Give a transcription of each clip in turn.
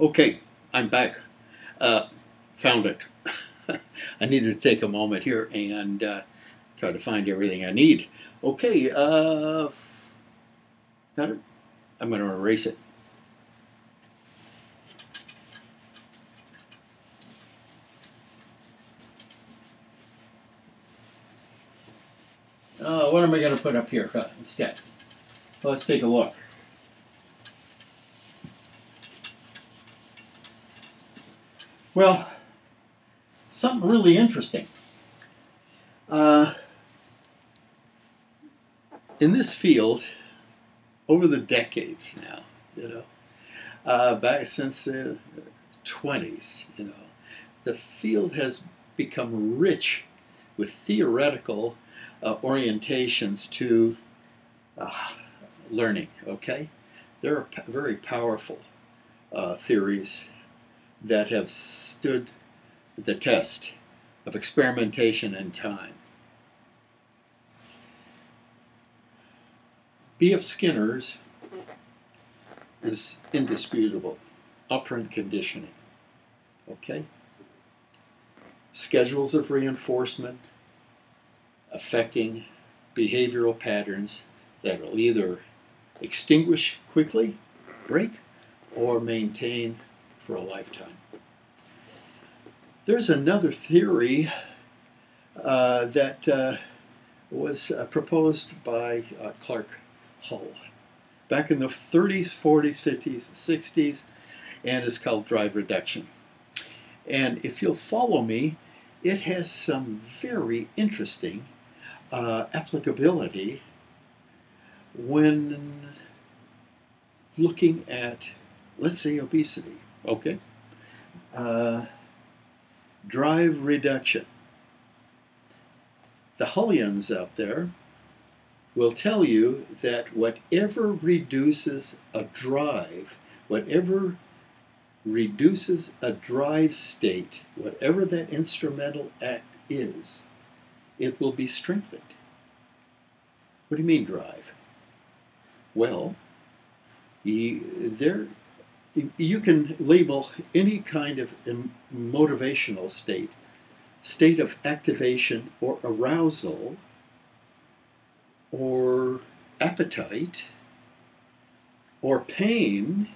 Okay, I'm back. Uh, Found it. I needed to take a moment here and try to find everything I need. Okay, got it. I'm going to erase it. What am I going to put up here instead? Let's take a look. Well, something really interesting. In this field, over the decades now, back since the 20s, the field has become rich with theoretical orientations to learning, okay? There are very powerful theories that have stood the test of experimentation and time. B.F. Skinner's is indisputable. Operant conditioning, okay? Schedules of reinforcement affecting behavioral patterns that will either extinguish quickly, break, or maintain for a lifetime. There's another theory that was proposed by Clark Hull back in the 30s, 40s, 50s, 60s, and is called drive reduction. And if you'll follow me, it has some very interesting applicability when looking at, let's say, obesity, okay? Drive reduction. The Hullians out there will tell you that whatever reduces a drive, whatever reduces a drive state, whatever that instrumental act is, it will be strengthened. What do you mean drive? Well, you can label any kind of motivational state of activation or arousal or appetite or pain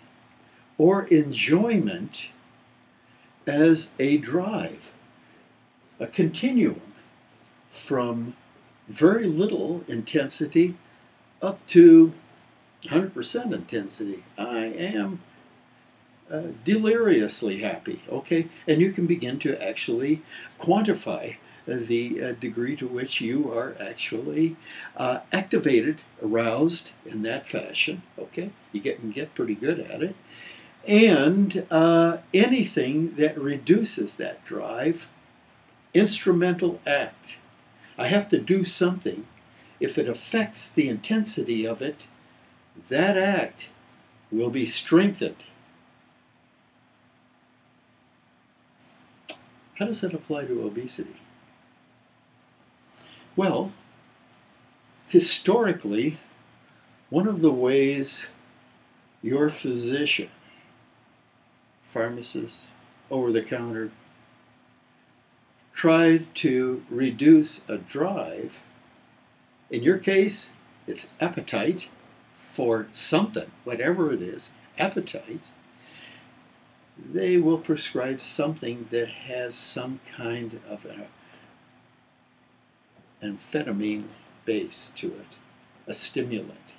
or enjoyment as a drive, a continuum from very little intensity up to 100% intensity. I am deliriously happy, okay? And you can begin to actually quantify the degree to which you are actually activated, aroused in that fashion, okay? You can get pretty good at it. And anything that reduces that drive, instrumental act. I have to do something. If it affects the intensity of it, that act will be strengthened. How does that apply to obesity? Well, historically, one of the ways your physician, pharmacist, over-the-counter, tried to reduce a drive, in your case, it's appetite for something, whatever it is, appetite, they will prescribe something that has some kind of an amphetamine base to it, a stimulant,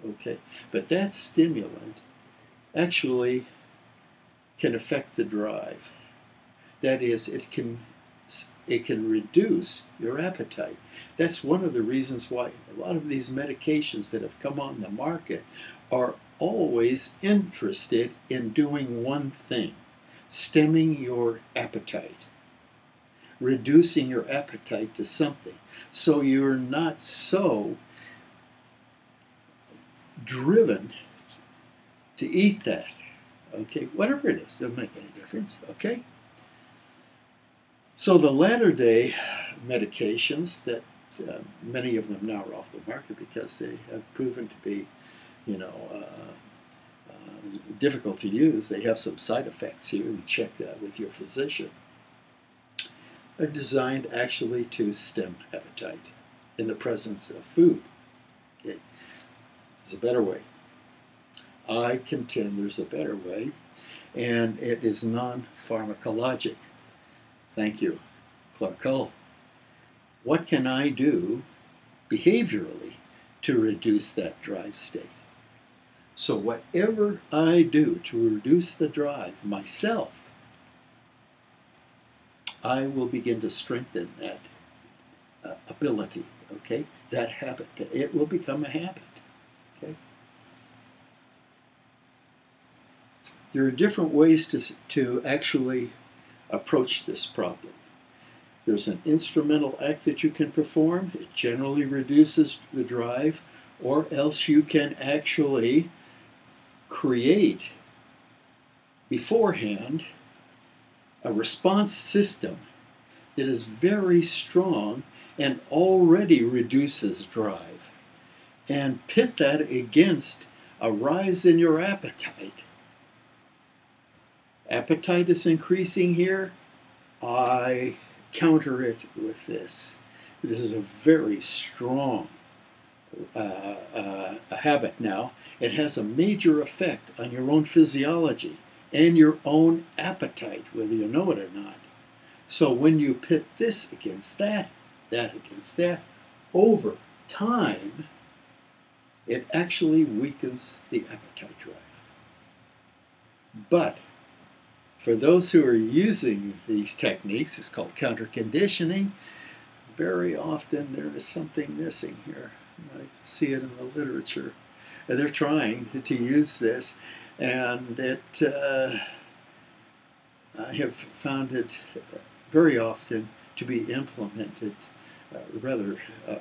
okay? But that stimulant actually can affect the drive. That is, it can reduce your appetite. That's one of the reasons why a lot of these medications that have come on the market are always interested in doing one thing: stemming your appetite, reducing your appetite to something, so you're not so driven to eat that, okay? Whatever it is, doesn't make any difference, okay? So the latter-day medications that many of them now are off the market because they have proven to be, difficult to use. They have some side effects here, and check that with your physician. Are designed actually to stem appetite in the presence of food. Okay. There's a better way. I contend there's a better way, and it is non-pharmacologic. Thank you, Clark Hull. What can I do behaviorally to reduce that drive state? So whatever I do to reduce the drive myself, I will begin to strengthen that ability, okay? That habit. It will become a habit, okay? There are different ways to actually approach this problem. There's an instrumental act that you can perform. It generally reduces the drive, or else you can actually create beforehand a response system that is very strong and already reduces drive, and pit that against a rise in your appetite. Appetite is increasing here. I counter it with this. This is a very strong a habit now. It has a major effect on your own physiology and your own appetite, whether you know it or not. So when you pit this against that, that against that, over time, it actually weakens the appetite drive. But for those who are using these techniques, it's called counter-conditioning, very often there is something missing here. I see it in the literature. And they're trying to use this, and I have found it very often to be implemented rather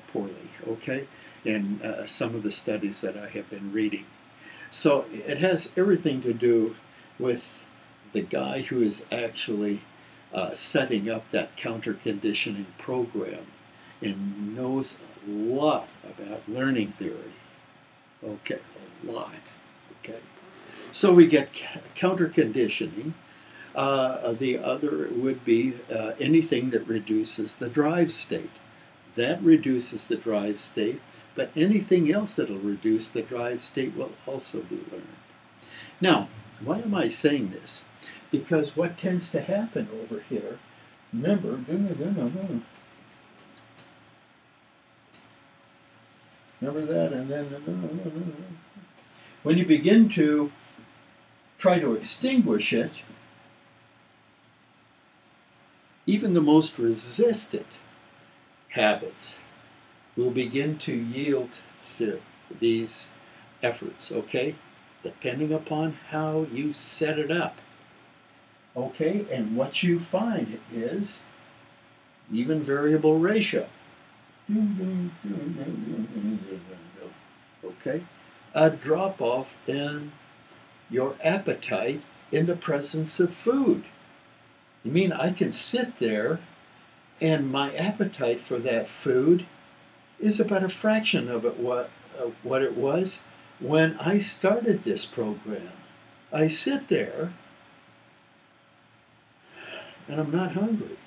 poorly, okay, in some of the studies that I have been reading. So it has everything to do with the guy who is actually setting up that counter-conditioning program and knows a lot about learning theory. Okay, a lot. Okay, so we get counter-conditioning. The other would be anything that reduces the drive state. That reduces the drive state, but anything else that will reduce the drive state will also be learned. Now, why am I saying this? Because what tends to happen over here, remember, remember that, and then when you begin to try to extinguish it, even the most resistant habits will begin to yield to these efforts, okay? Depending upon how you set it up. Okay, and what you find is even variable ratio. Okay, a drop off in your appetite in the presence of food. You mean I can sit there and my appetite for that food is about a fraction of it what it was when I started this program. I sit there and I'm not hungry,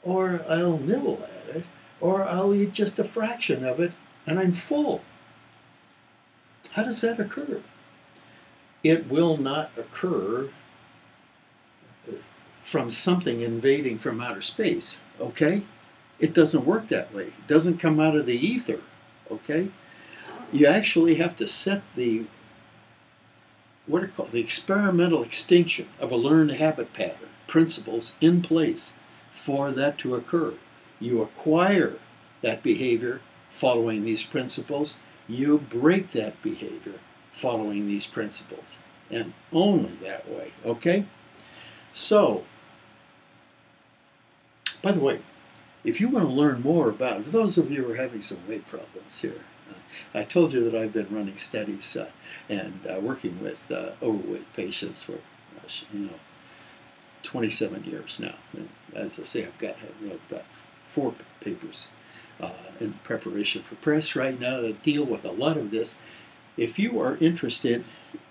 or I'll nibble at it, or I'll eat just a fraction of it and I'm full. How does that occur? It will not occur from something invading from outer space, okay? It doesn't work that way. It doesn't come out of the ether, okay? You actually have to set the, what are called, the experimental extinction of a learned habit pattern, principles in place for that to occur. You acquire that behavior following these principles. You break that behavior following these principles, and only that way, okay? So, by the way, if you want to learn more about, for those of you who are having some weight problems here, I told you that I've been running studies and working with overweight patients for, 27 years now. And as I say, I've got about 4 papers in preparation for press right now that deal with a lot of this. if you are interested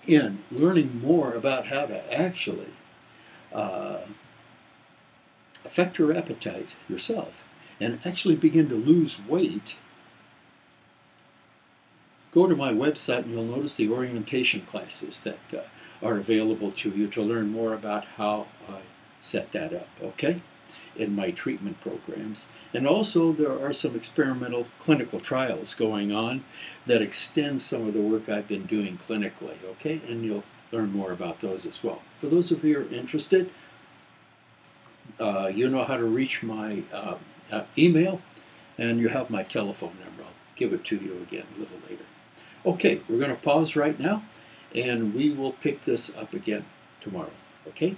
in learning more about how to actually affect your appetite yourself and actually begin to lose weight, go to my website and you'll notice the orientation classes that are available to you to learn more about how I set that up, okay, in my treatment programs. And also there are some experimental clinical trials going on that extend some of the work I've been doing clinically, okay, and you'll learn more about those as well. For those of you who are interested, you know how to reach my email, and you have my telephone number. I'll give it to you again a little later. Okay, we're going to pause right now, and we will pick this up again tomorrow, okay?